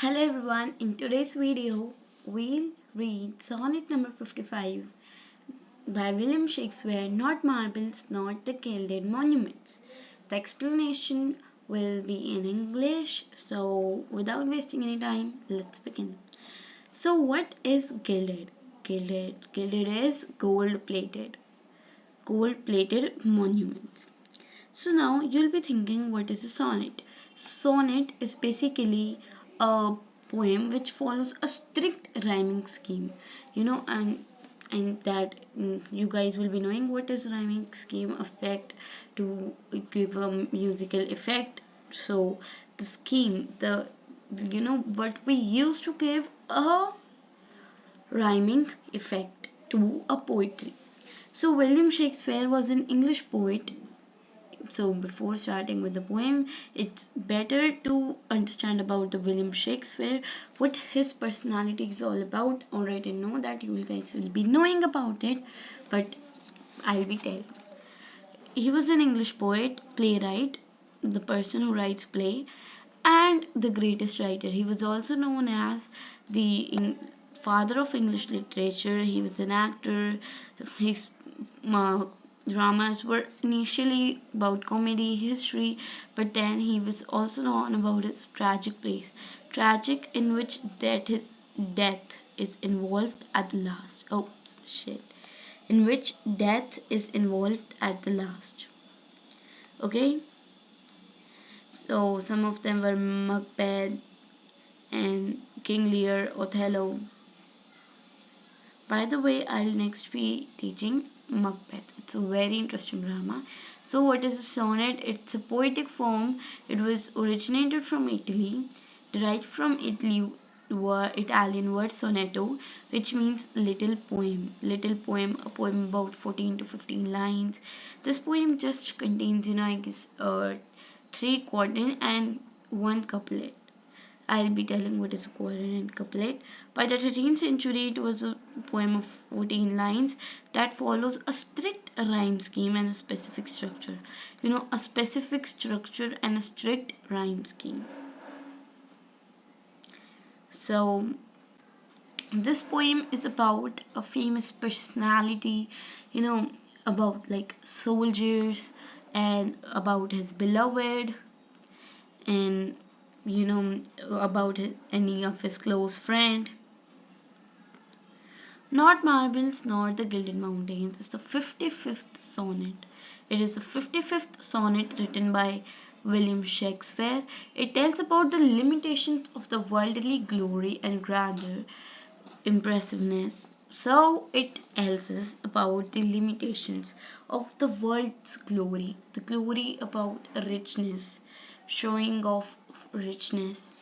Hello everyone, in today's video we'll read sonnet number 55 by William Shakespeare, not marbles, not the gilded monuments. The explanation will be in English, so without wasting any time, let's begin. So what is gilded? Gilded is gold plated monuments. So now you'll be thinking, what is a sonnet? Sonnet is basically a poem which follows a strict rhyming scheme. And that you guys will be knowing what is rhyming scheme effect to give a musical effect. So the scheme, what we used to give a rhyming effect to a poetry. So William Shakespeare was an English poet. So before starting with the poem, it's better to understand about the William Shakespeare, what his personality is all about. Already know that you guys will be knowing about it, but I'll be telling. He was an English poet, playwright, the person who writes play, and the greatest writer. He was also known as the father of English literature. He was an actor. His uh, dramas were initially about comedy, history, but then he was also known about his tragic plays. Tragic in which death is involved at the last. Oh shit. In which death is involved at the last. Okay? So some of them were Macbeth and King Lear, Othello. By the way, I'll next be teaching Macbeth. It's a very interesting drama. So what is a sonnet? It's a poetic form. It was originated from Italy, derived from Italian word sonetto, which means little poem. Little poem, a poem about 14 to 15 lines. This poem just contains, I guess, 3 quatrain and 1 couplet. I'll be telling what is a quatrain and couplet. By the 13th century, it was a poem of 14 lines that follows a strict rhyme scheme and a specific structure. A specific structure and a strict rhyme scheme. So, this poem is about a famous personality, about like soldiers and about his beloved and about any of his close friend. Not marbles nor the gilded mountains is the 55th sonnet. It is the 55th sonnet written by William Shakespeare. It tells about the limitations of the worldly glory and grandeur, impressiveness. So it tells us about the limitations of the world's glory, the glory about richness, showing off richness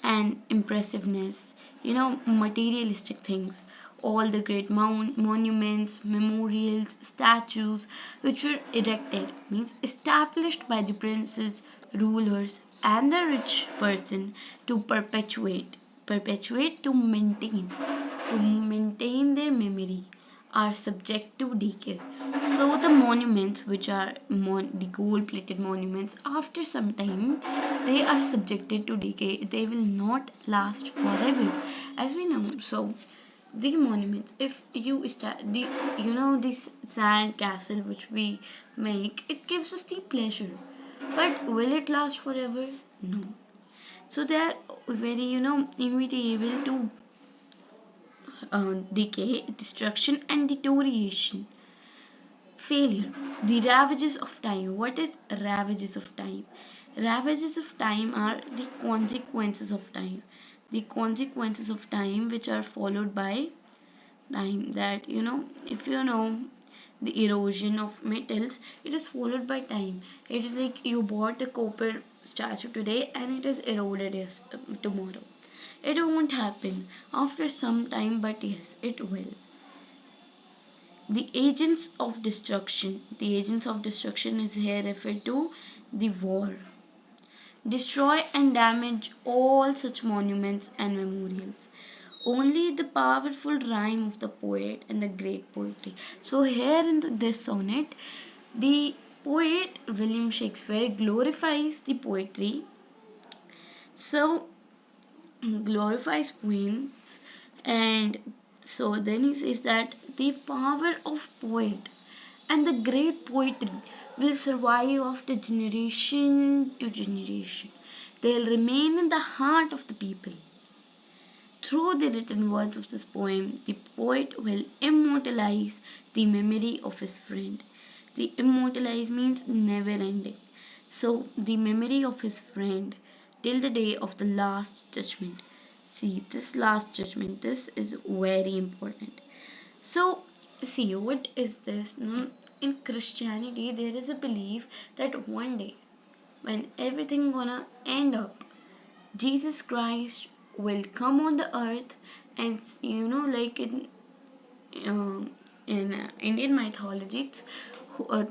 and impressiveness, materialistic things, all the great monuments, memorials, statues which were erected, means established by the princes, rulers, and the rich person to perpetuate to maintain their memory, are subject to decay. So the monuments, which are the gold-plated monuments, after some time they are subjected to decay. They will not last forever, as we know. So the monuments, if you start this sand castle which we make, it gives us the pleasure, but will it last forever? No. So they are very inevitable to decay, destruction, and deterioration. Failure. The ravages of time. What is ravages of time? Ravages of time are the consequences of time. The consequences of time which are followed by time. That if the erosion of metals, it is followed by time. It is like you bought the copper statue today and it is eroded tomorrow. It won't happen after some time, but yes, it will. The agents of destruction. The agents of destruction is here referred to the war. Destroy and damage all such monuments and memorials. Only the powerful rhyme of the poet and the great poetry. So here in this sonnet, the poet William Shakespeare glorifies the poetry. So glorifies poems, and so then he says that the power of poet and the great poetry will survive after generation to generation. They'll remain in the heart of the people. Through the written words of this poem, the poet will immortalize the memory of his friend. The immortalize means never ending. So, the memory of his friend till the day of the last judgment. See, this last judgment, this is very important. So, see, what is this? In Christianity, there is a belief that one day, when everything gonna end up, Jesus Christ will come on the earth, and like in Indian mythology,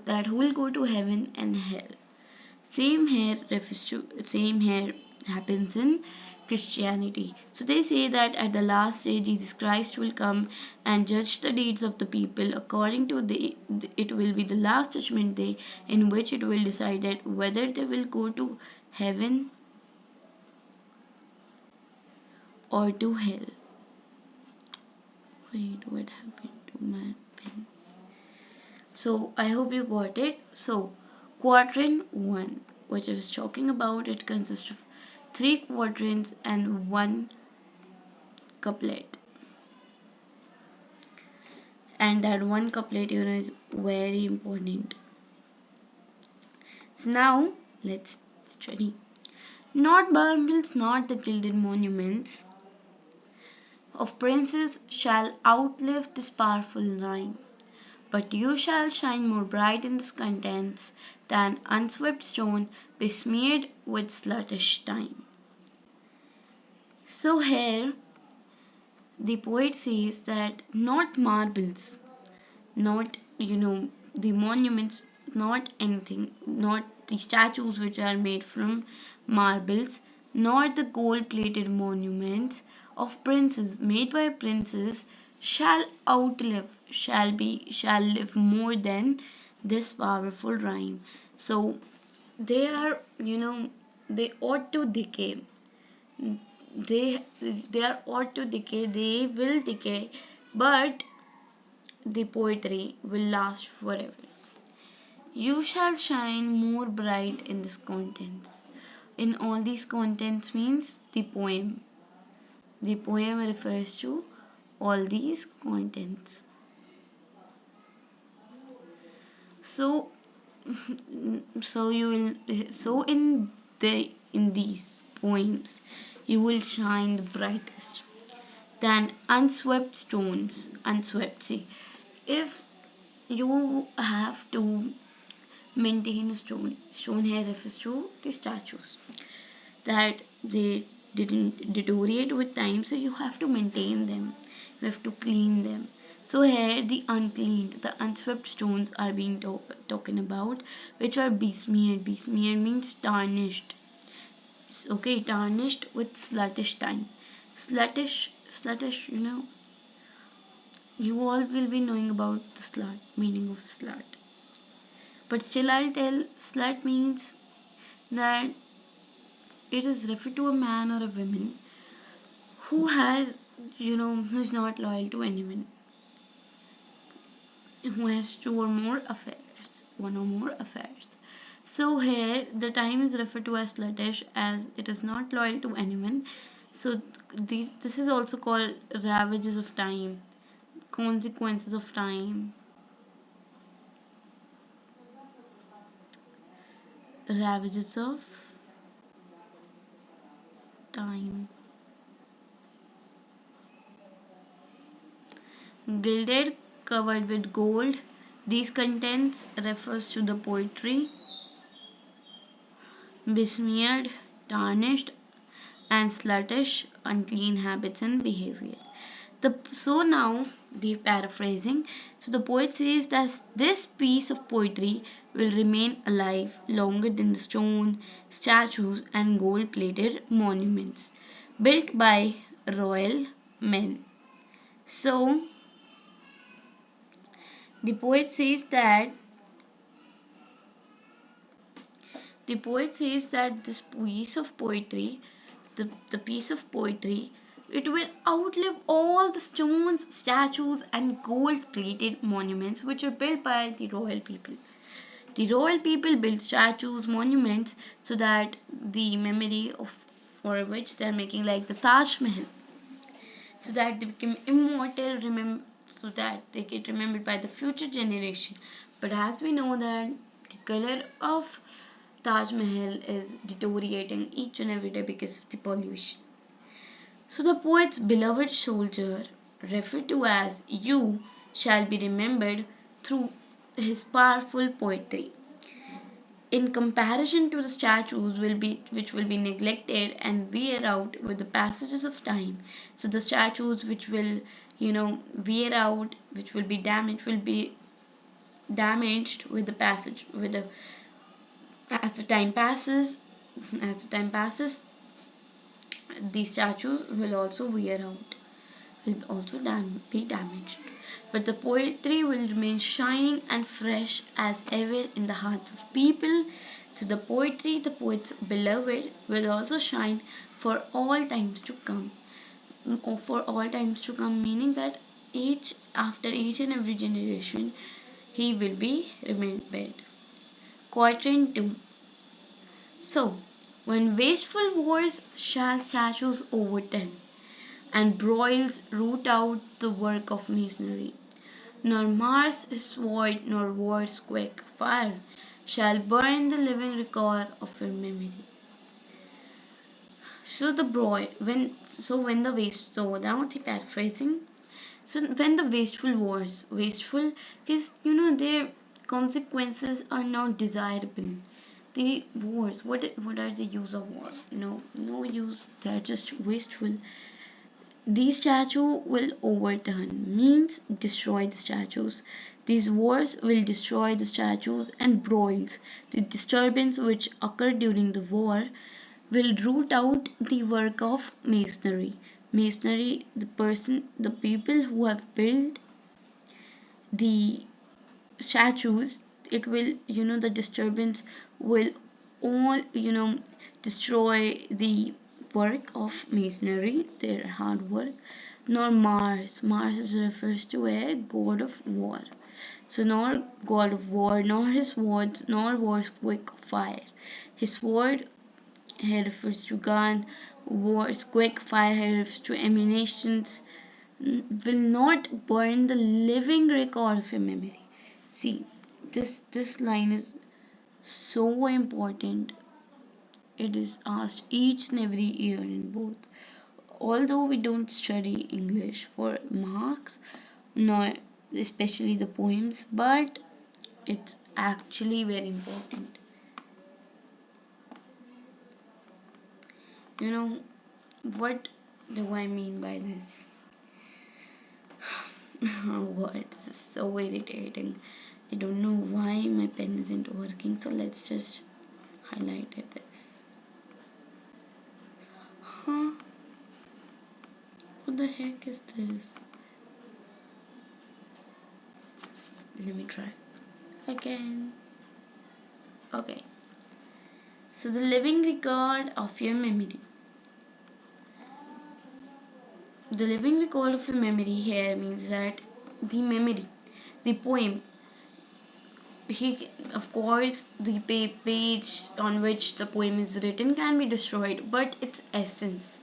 that who will go to heaven and hell. Same here happens in Christianity. So they say that at the last day Jesus Christ will come and judge the deeds of the people according to it will be the last judgment day, in which it will decide that whether they will go to heaven or to hell. Wait, what happened to my pen? So I hope you got it. So quadrant 1, which I was talking about, it consists of 3 quadrants and 1 couplet. And that 1 couplet, is very important. So now let's study. Not marbles, not the gilded monuments of princes shall outlive this powerful rhyme. But you shall shine more bright in its contents than unswept stone besmeared with sluttish time. So here the poet says that not marbles, not the monuments, not anything, not the statues which are made from marbles, not the gold plated monuments of princes made by princes shall outlive, shall live more than this powerful rhyme. So they are, they ought to decay, they are ought to decay, they will decay, but the poetry will last forever. You shall shine more bright in this contents. In all these contents means the poem. The poem refers to all these contents. So, in these poems, you will shine the brightest than unswept stones. Unswept. See, if you have to maintain a stone here refers to the statues that they didn't deteriorate with time, so you have to maintain them, you have to clean them. So here the uncleaned, the unswept stones are being talking about, which are besmeared. Besmeared means tarnished. Okay, tarnished with sluttish time. Sluttish, you all will be knowing about the slut, meaning of slut. But still I'll tell, slut means that it is referred to a man or a woman who has, who's not loyal to anyone, who has one or more affairs. So here the time is referred to as sluttish as it is not loyal to anyone. So this is also called ravages of time, consequences of time, ravages of time. Gilded, covered with gold. These contents refers to the poetry. Besmeared, tarnished, and sluttish, unclean habits and behavior. So now the paraphrasing. So the poet says that this piece of poetry will remain alive longer than the stone, statues, and gold-plated monuments built by royal men. So the poet says that this piece of poetry, the piece of poetry, it will outlive all the stones, statues, and gold plated monuments which are built by the royal people. The royal people build statues, monuments, so that the memory of for which they are making like the Taj Mahal, so that they become immortal, so that they get remembered by the future generation. But as we know that the color of Taj Mahal is deteriorating each and every day because of the pollution. So the poet's beloved soldier, referred to as you, shall be remembered through his powerful poetry. In comparison to the statues which will be neglected and wear out with the passages of time. So the statues which will wear out, which will be damaged with the passage with the as the time passes as the time passes, the statues will also wear out, will also be damaged, but the poetry will remain shining and fresh as ever in the hearts of people. So the poetry, the poet's beloved, will also shine for all times to come. Or for all times to come, meaning that each and every generation, he will be remembered. Quatrain 2. So, when wasteful wars shall statues overturn, and broils root out the work of masonry, nor Mars his sword, nor war's quick fire shall burn the living record of your memory. So the broil when the waste so now the paraphrasing. So when the wasteful because their consequences are not desirable. The wars, what are the use of war? No use. They're just wasteful. The statue will overturn, means destroy the statues. These wars will destroy the statues and broils. The disturbance which occur during the war will root out the work of masonry. Masonry, the people who have built the statues, it will, the disturbance will all, destroy the work of masonry, their hard work. Nor Mars refers to a god of war. So nor god of war, nor his swords, nor war's quick fire. His sword here refers to gun, war's quick fire here refers to ammunitions, will not burn the living record of your memory. See, this line is so important. It is asked each and every year in both. Although we don't study English for marks, nor especially the poems, but it's actually very important. What do I mean by this? Oh god, this is so irritating. I don't know why my pen isn't working, so let's just highlight this. Huh? What the heck is this? Let me try again. Okay. So the living record of your memory. The living record of your memory here means that the memory, the poem, of course, the page on which the poem is written can be destroyed, but its essence,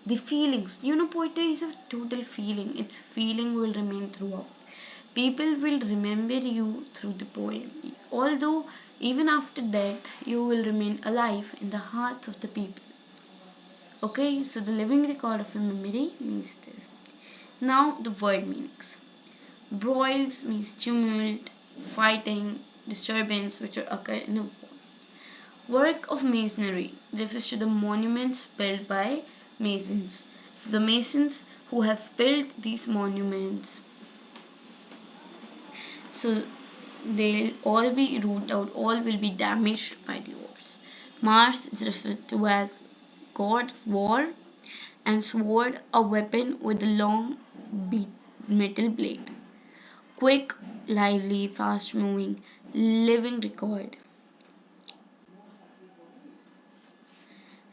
the feelings, poetry is a total feeling. Its feeling will remain throughout. People will remember you through the poem. Although, even after death, you will remain alive in the hearts of the people. Okay, so the living record of a memory means this. Now, the word meanings. Broils means tumult, fighting, disturbance which occur in a war. Work of masonry refers to the monuments built by masons. So the masons who have built these monuments, so they'll all be rooted out, all will be damaged by the wars. Mars is referred to as god of war, and sword, a weapon with a long metal blade. Quick, lively, fast moving, living record.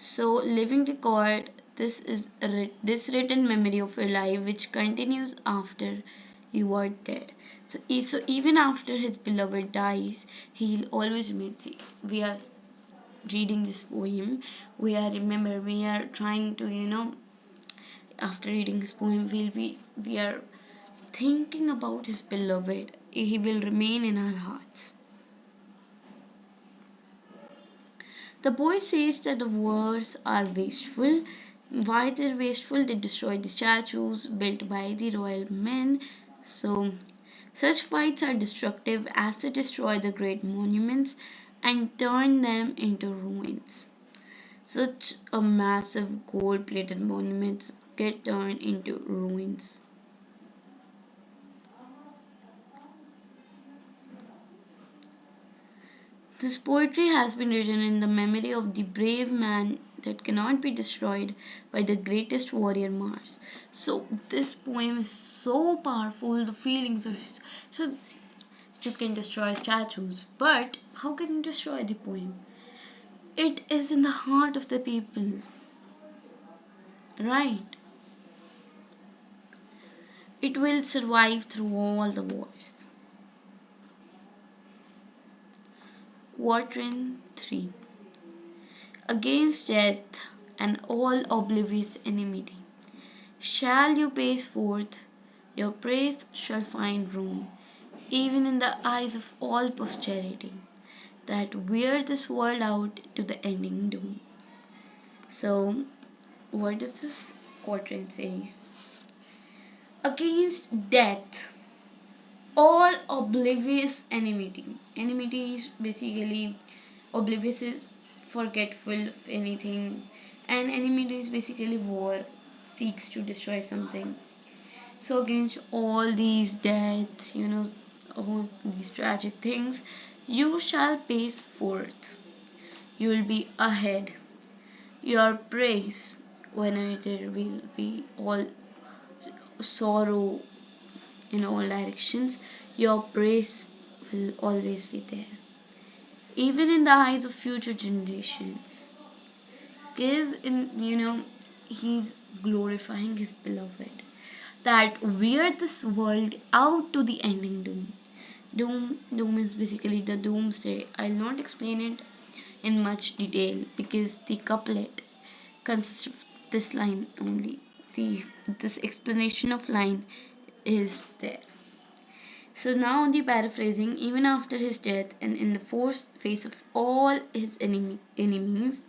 So living record, this written memory of your life which continues after you are dead. So even after his beloved dies, he'll always remain. See, we are reading this poem, we are trying to, after reading this poem, we are thinking about his beloved. He will remain in our hearts. The poet says that the wars are wasteful. Why they're wasteful? They destroy the statues built by the royal men. So, such fights are destructive as they destroy the great monuments and turn them into ruins. Such a massive gold plated monuments get turned into ruins. This poetry has been written in the memory of the brave man that cannot be destroyed by the greatest warrior Mars. So this poem is so powerful. The feelings are so. You can destroy statues, but how can you destroy the poem? It is in the heart of the people, right? It will survive through all the wars. Quatrain 3. Against death and all oblivious enmity shall you pace forth, your praise shall find room, even in the eyes of all posterity, that wear this world out to the ending doom. So, what does this quatrain says? Against death, all oblivious enmity. Enmity is basically oblivious is forgetful of anything, and enmity is basically war, seeks to destroy something. So against all these deaths, all these tragic things, you shall pace forth. You will be ahead. Your praise, whenever there will be all sorrow in all directions, your praise will always be there, even in the eyes of future generations. Because he's glorifying his beloved, that wear this world out to the ending doom. Doom is basically the doomsday. I'll not explain it in much detail because the couplet consists of this line only. This explanation of line is there. So now the paraphrasing, even after his death and in the face of all his enemies,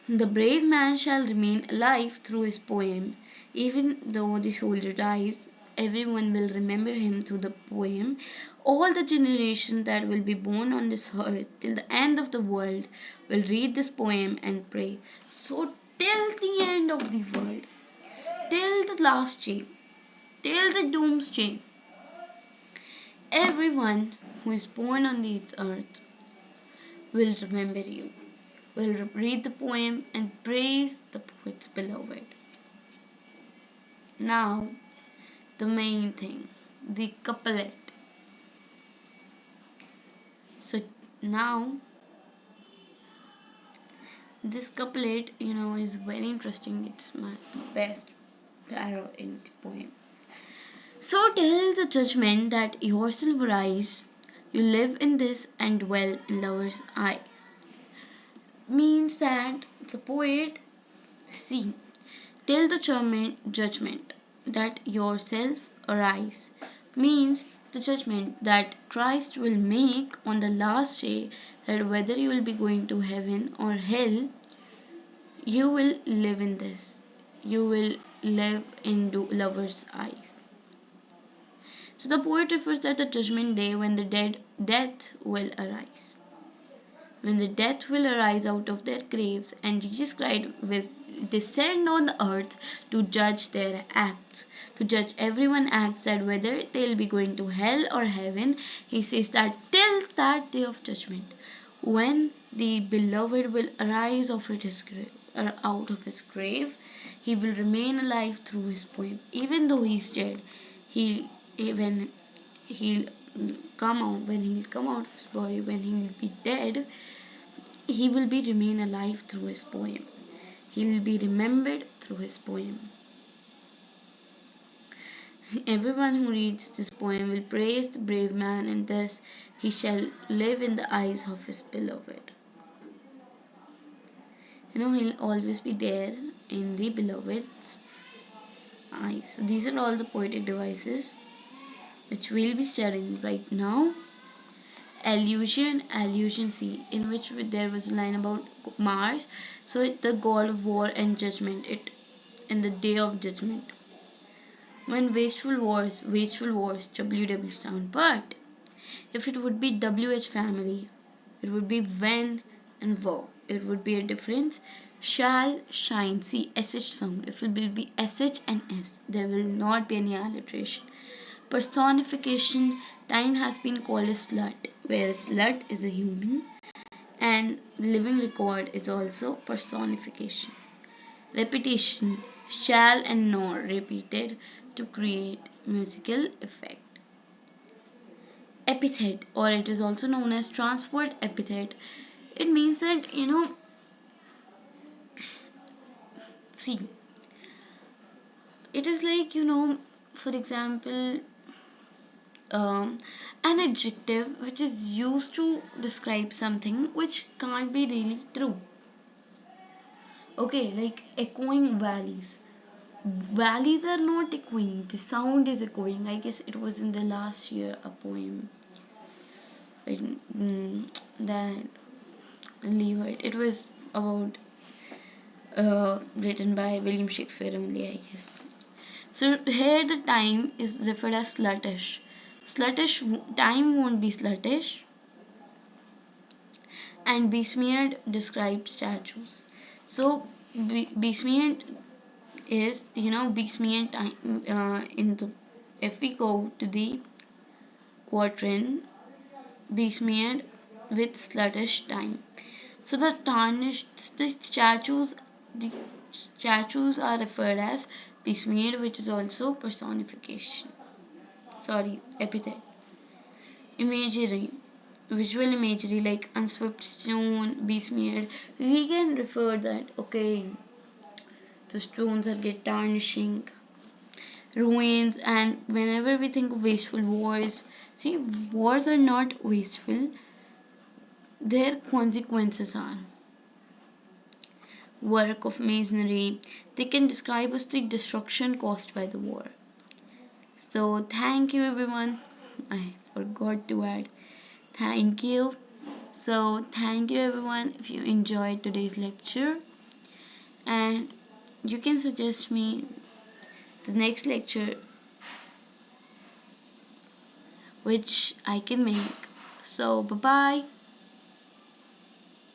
the brave man shall remain alive through his poem. Even though the soldier dies, everyone will remember him through the poem. All the generation that will be born on this earth till the end of the world will read this poem and pray. So till the end of the world, till the last day, till the doomsday, everyone who is born on this earth will remember you, will read the poem and praise the poet's beloved. Now, the main thing, the couplet. So now, this couplet, is very interesting. It's my best para in the poem. So till the judgment that yourself rise, you live in this and dwell in lover's eye. Means that the poet, see, till the judgment that yourself arise, means the judgment that Christ will make on the last day, that whether you will be going to heaven or hell, you will live in this. You will live in lover's eyes. So the poet refers to the judgment day when the death will arise. When the death will arise out of their graves and Jesus Christ will descend on the earth to judge their acts, to judge everyone's acts, that whether they'll be going to hell or heaven. He says that till that day of judgment, when the beloved will arise of his grave, or out of his grave, he will remain alive through his poem. Even though he's dead, he when he'll come out, when he'll come out of his body, when he'll be dead, he will be remain alive through his poem. He will be remembered through his poem. Everyone who reads this poem will praise the brave man, and thus he shall live in the eyes of his beloved. He'll always be there in the beloved's eyes. So these are all the poetic devices which we'll be studying right now. Allusion, see, in which there was a line about Mars, so the god of war and judgment, it in the day of judgment. When wasteful wars, WW sound, but if it would be WH family, it would be when and wo. It would be a difference. Shall shine, see SH sound. If it will be SH and S, there will not be any alliteration. Personification, time has been called a slut, whereas slut is a human, and living record is also personification. Repetition, shall and nor repeated to create musical effect. Epithet, or it is also known as transferred epithet. It means that, see, it is like, for example, an adjective which is used to describe something which can't be really true. Okay, like echoing valleys. Valleys are not echoing, the sound is echoing. I guess it was in the last year a poem that leave it. It was about written by William Shakespeare only, I guess. So here the time is referred as sluttish. Sluttish time won't be sluttish, and besmeared describes statues. So besmeared is besmeared time in the if we go to the quatrain besmeared with sluttish time. So the statues are referred as besmeared, which is also personification. Sorry, epithet. Imagery, visual imagery like unswept stone, besmeared. We can refer that, okay, the stones are get tarnishing, ruins, and whenever we think of wasteful wars, see, wars are not wasteful, their consequences are. Work of masonry, they can describe us the destruction caused by the war. So thank you everyone. I forgot to add thank you. So thank you everyone if you enjoyed today's lecture, and you can suggest me the next lecture which I can make. So bye bye.